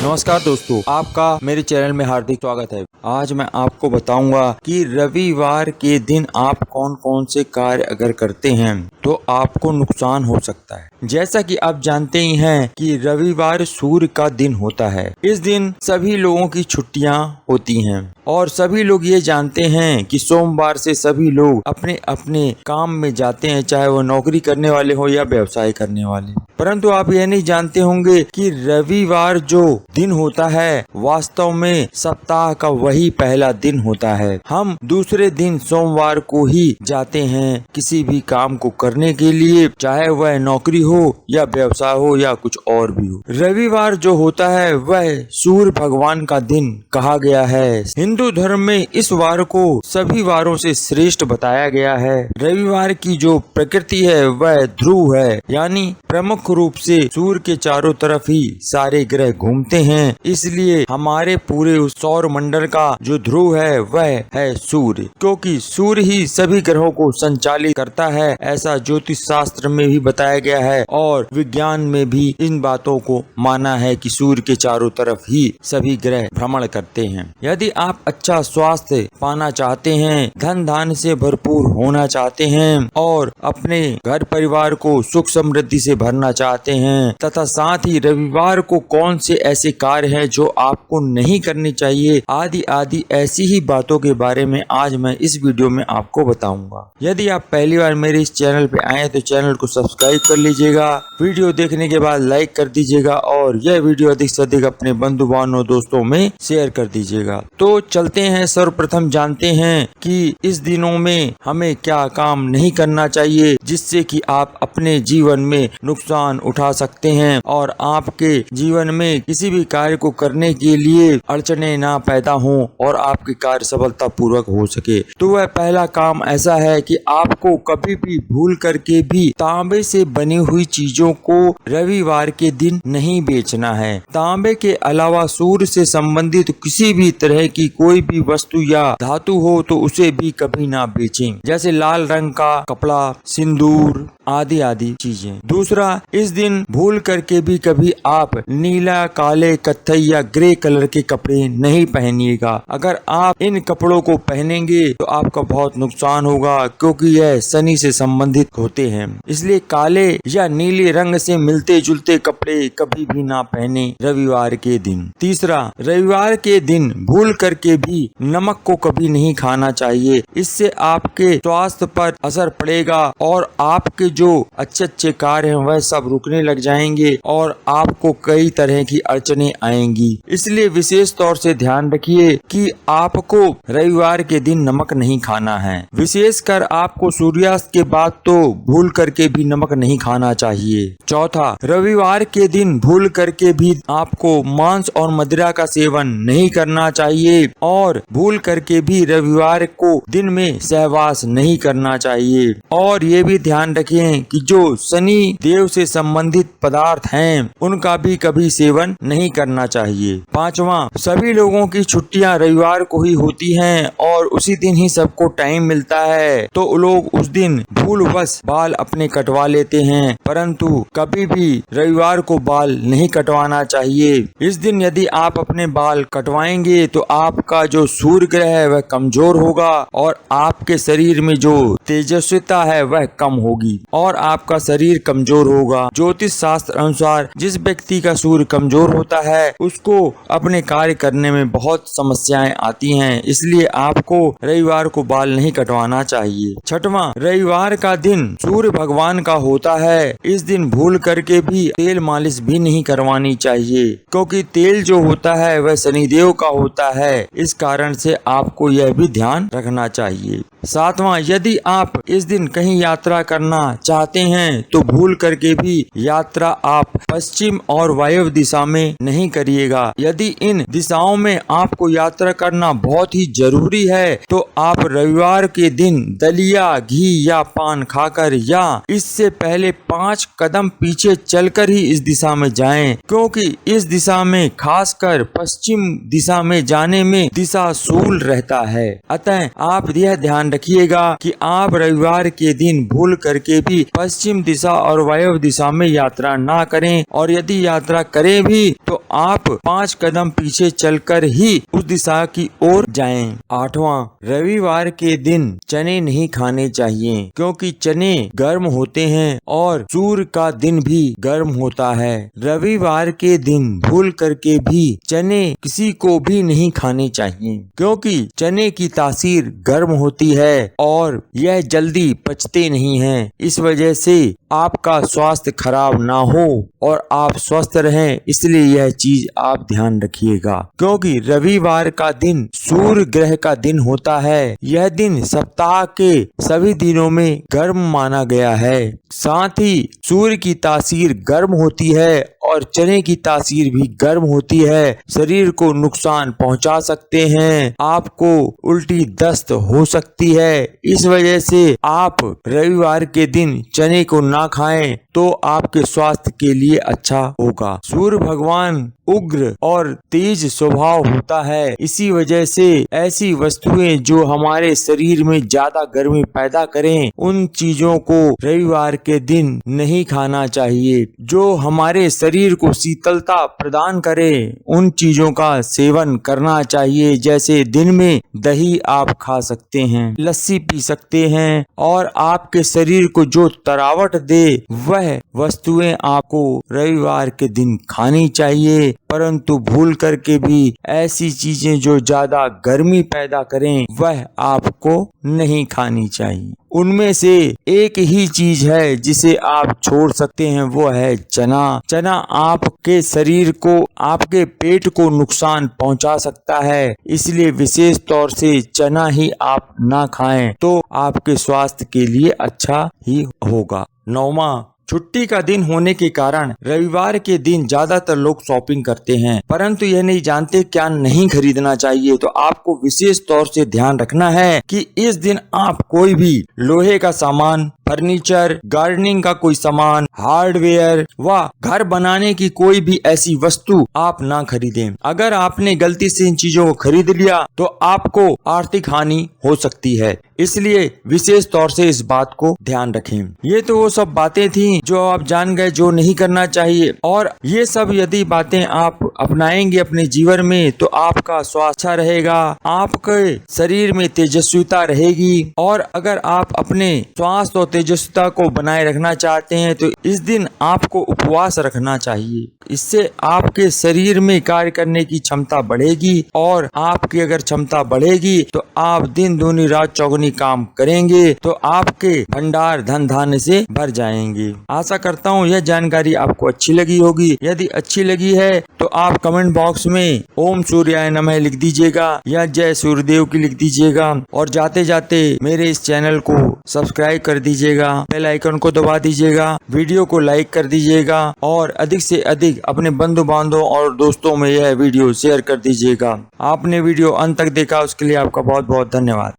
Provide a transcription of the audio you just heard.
नमस्कार दोस्तों, आपका मेरे चैनल में हार्दिक स्वागत है। आज मैं आपको बताऊंगा कि रविवार के दिन आप कौन कौन से कार्य अगर करते हैं तो आपको नुकसान हो सकता है। जैसा कि आप जानते ही हैं कि रविवार सूर्य का दिन होता है। इस दिन सभी लोगों की छुट्टियां होती हैं और सभी लोग ये जानते हैं कि सोमवार से सभी लोग अपने अपने काम में जाते हैं, चाहे वो नौकरी करने वाले हो या व्यवसाय करने वाले। परंतु आप यह नहीं जानते होंगे कि रविवार जो दिन होता है वास्तव में सप्ताह का वही पहला दिन होता है। हम दूसरे दिन सोमवार को ही जाते हैं किसी भी काम को करने के लिए, चाहे वह नौकरी हो या व्यवसाय हो या कुछ और भी हो। रविवार जो होता है वह सूर्य भगवान का दिन कहा गया है। हिंदू धर्म में इस वार को सभी वारों से श्रेष्ठ बताया गया है। रविवार की जो प्रकृति है वह ध्रुव है, यानी प्रमुख रूप से सूर्य के चारों तरफ ही सारे ग्रह घूमते हैं, इसलिए हमारे पूरे उस सौर मंडल का जो ध्रुव है वह है सूर्य। क्योंकि सूर्य ही सभी ग्रहों को संचालित करता है, ऐसा ज्योतिष शास्त्र में भी बताया गया है और विज्ञान में भी इन बातों को माना है कि सूर्य के चारों तरफ ही सभी ग्रह भ्रमण करते हैं। यदि आप अच्छा स्वास्थ्य पाना चाहते हैं, धन धान्य से भरपूर होना चाहते हैं और अपने घर परिवार को सुख समृद्धि से भरना चाहते हैं तथा साथ ही रविवार को कौन से ऐसे कार्य हैं जो आपको नहीं करने चाहिए, आदि आदि ऐसी ही बातों के बारे में आज मैं इस वीडियो में आपको बताऊंगा। यदि आप पहली बार मेरे इस चैनल पे आए तो चैनल को सब्सक्राइब कर लीजिएगा, वीडियो देखने के बाद लाइक कर दीजिएगा और यह वीडियो अधिक से अधिक अपने बंधु बांधव दोस्तों में शेयर कर दीजिएगा। तो चलते हैं, सर्वप्रथम जानते हैं कि इस दिनों में हमें क्या काम नहीं करना चाहिए जिससे कि आप अपने जीवन में नुकसान उठा सकते हैं और आपके जीवन में किसी भी कार्य को करने के लिए अड़चने ना पैदा हों और आपके कार्य सफलता पूर्वक हो सके। तो वह पहला काम ऐसा है कि आपको कभी भी भूल करके भी तांबे से बनी हुई चीजों को रविवार के दिन नहीं बेचना है। तांबे के अलावा सूर्य से संबंधित किसी भी तरह की कोई भी वस्तु या धातु हो तो उसे भी कभी ना बेचें, जैसे लाल रंग का कपड़ा, सिंदूर आदि आदि चीजें। दूसरा, इस दिन भूल करके भी कभी आप नीला, काले, कत्थई या ग्रे कलर के कपड़े नहीं पहनिएगा। अगर आप इन कपड़ों को पहनेंगे तो आपका बहुत नुकसान होगा, क्योंकि यह शनि से संबंधित होते हैं। इसलिए काले या नीले रंग से मिलते जुलते कपड़े कभी भी ना पहने रविवार के दिन। तीसरा, रविवार के दिन भूल करके भी नमक को कभी नहीं खाना चाहिए। इससे आपके स्वास्थ्य पर असर पड़ेगा और आपके जो अच्छे अच्छे कार्य हैं वह सब रुकने लग जाएंगे और आपको कई तरह की अड़चने आएंगी। इसलिए विशेष तौर से ध्यान रखिए कि आपको रविवार के दिन नमक नहीं खाना है। विशेषकर आपको सूर्यास्त के बाद तो भूल करके भी नमक नहीं खाना चाहिए। चौथा, रविवार के दिन भूल करके भी आपको मांस और मदिरा का सेवन नहीं करना चाहिए और भूल करके भी रविवार को दिन में सहवास नहीं करना चाहिए। और ये भी ध्यान रखें कि जो शनि देव से संबंधित पदार्थ हैं उनका भी कभी सेवन नहीं करना चाहिए। पांचवा, सभी लोगों की छुट्टियां रविवार को ही होती हैं और उसी दिन ही सबको टाइम मिलता है, तो लोग उस दिन भूलवश बाल अपने कटवा लेते हैं, परंतु कभी भी रविवार को बाल नहीं कटवाना चाहिए। इस दिन यदि आप अपने बाल कटवाएंगे तो आपका जो सूर्य ग्रह है वह कमजोर होगा और आपके शरीर में जो तेजस्विता है वह कम होगी और आपका शरीर कमजोर होगा। ज्योतिष शास्त्र अनुसार जिस व्यक्ति का सूर्य कमजोर होता है उसको अपने कार्य करने में बहुत समस्याएं आती हैं, इसलिए आपको रविवार को बाल नहीं कटवाना चाहिए। छठवां, रविवार का दिन सूर्य भगवान का होता है। इस दिन भूल करके भी तेल मालिश भी नहीं करवानी चाहिए, क्योंकि तेल जो होता है वह शनिदेव का होता है। इस कारण से आपको यह भी ध्यान रखना चाहिए। सातवां, यदि आप इस दिन कहीं यात्रा करना चाहते हैं तो भूल करके भी यात्रा आप पश्चिम और वायव्य दिशा में नहीं करिएगा। यदि इन दिशाओं में आपको यात्रा करना बहुत ही जरूरी है तो आप रविवार के दिन दलिया, घी या पान खाकर या इससे पहले 5 कदम पीछे चलकर ही इस दिशा में जाएं, क्योंकि इस दिशा में खासकर पश्चिम दिशा में जाने में दिशा शूल रहता है। अतः आप यह ध्यान रखिएगा कि आप रविवार के दिन भूल करके भी पश्चिम दिशा और वायव्य दिशा में यात्रा ना करें, और यदि यात्रा करें भी तो आप 5 कदम पीछे चलकर ही उस दिशा की ओर जाएं। 8वां, रविवार के दिन चने नहीं खाने चाहिए, क्योंकि चने गर्म होते हैं और सूर्य का दिन भी गर्म होता है। रविवार के दिन भूल करके भी चने किसी को भी नहीं खाने चाहिए, क्योंकि चने की तासीर गर्म होती है और यह जल्दी पचते नहीं हैं। इस वजह से आपका स्वास्थ्य खराब ना हो और आप स्वस्थ रहें, इसलिए यह चीज आप ध्यान रखिएगा। क्योंकि रविवार का दिन सूर्य ग्रह का दिन होता है। यह दिन सप्ताह के सभी दिनों में गर्म माना गया है। साथ ही सूर्य की तासीर गर्म होती है और चने की तासीर भी गर्म होती है। शरीर को नुकसान पहुंचा सकते हैं, आपको उल्टी दस्त हो सकती है। इस वजह से आप रविवार के दिन चने को ना खाएं तो आपके स्वास्थ्य के लिए अच्छा होगा। सूर्य भगवान उग्र और तेज स्वभाव होता है, इसी वजह से ऐसी वस्तुएं जो हमारे शरीर में ज्यादा गर्मी पैदा करें, उन चीजों को रविवार के दिन नहीं खाना चाहिए। जो हमारे शरीर को शीतलता प्रदान करे, उन चीजों का सेवन करना चाहिए। जैसे दिन में दही आप खा सकते हैं, लस्सी पी सकते हैं, और आपके शरीर को जो तरावट दे वह वस्तुएं आपको रविवार के दिन खानी चाहिए। परंतु भूल करके भी ऐसी चीजें जो ज्यादा गर्मी पैदा करें वह आपको नहीं खानी चाहिए। उनमें से एक ही चीज है जिसे आप छोड़ सकते हैं, वो है चना। चना आपके शरीर को, आपके पेट को नुकसान पहुंचा सकता है, इसलिए विशेष तौर से चना ही आप ना खाएं तो आपके स्वास्थ्य के लिए अच्छा ही होगा। 9वां, छुट्टी का दिन होने के कारण रविवार के दिन ज्यादातर लोग शॉपिंग करते हैं, परंतु यह नहीं जानते क्या नहीं खरीदना चाहिए। तो आपको विशेष तौर से ध्यान रखना है कि इस दिन आप कोई भी लोहे का सामान, फर्नीचर, गार्डनिंग का कोई सामान, हार्डवेयर व घर बनाने की कोई भी ऐसी वस्तु आप ना खरीदें। अगर आपने गलती से इन चीजों को खरीद लिया तो आपको आर्थिक हानि हो सकती है, इसलिए विशेष तौर से इस बात को ध्यान रखें। ये तो वो सब बातें थी जो आप जान गए जो नहीं करना चाहिए, और ये सब यदि बातें आप अपनाएंगे अपने जीवन में तो आपका स्वास्थ्य अच्छा रहेगा, आपके शरीर में तेजस्विता रहेगी। और अगर आप अपने स्वास्थ्य और तेजस्विता को बनाए रखना चाहते हैं तो इस दिन आपको उपवास रखना चाहिए। इससे आपके शरीर में कार्य करने की क्षमता बढ़ेगी, और आपकी अगर क्षमता बढ़ेगी तो आप दिन दूनी रात चौगुनी काम करेंगे तो आपके भंडार धन धान्य से भर जाएंगे। आशा करता हूँ यह जानकारी आपको अच्छी लगी होगी। यदि अच्छी लगी है तो आप कमेंट बॉक्स में ओम सूर्याय नमः लिख दीजिएगा या जय सूर्यदेव की लिख दीजिएगा, और जाते जाते मेरे इस चैनल को सब्सक्राइब कर दीजिएगा, बेल आइकन को दबा दीजिएगा, वीडियो को लाइक कर दीजिएगा, और अधिक से अधिक अपने बंधु बांधवों और दोस्तों में यह वीडियो शेयर कर दीजिएगा। आपने वीडियो अंत तक देखा उसके लिए आपका बहुत बहुत धन्यवाद।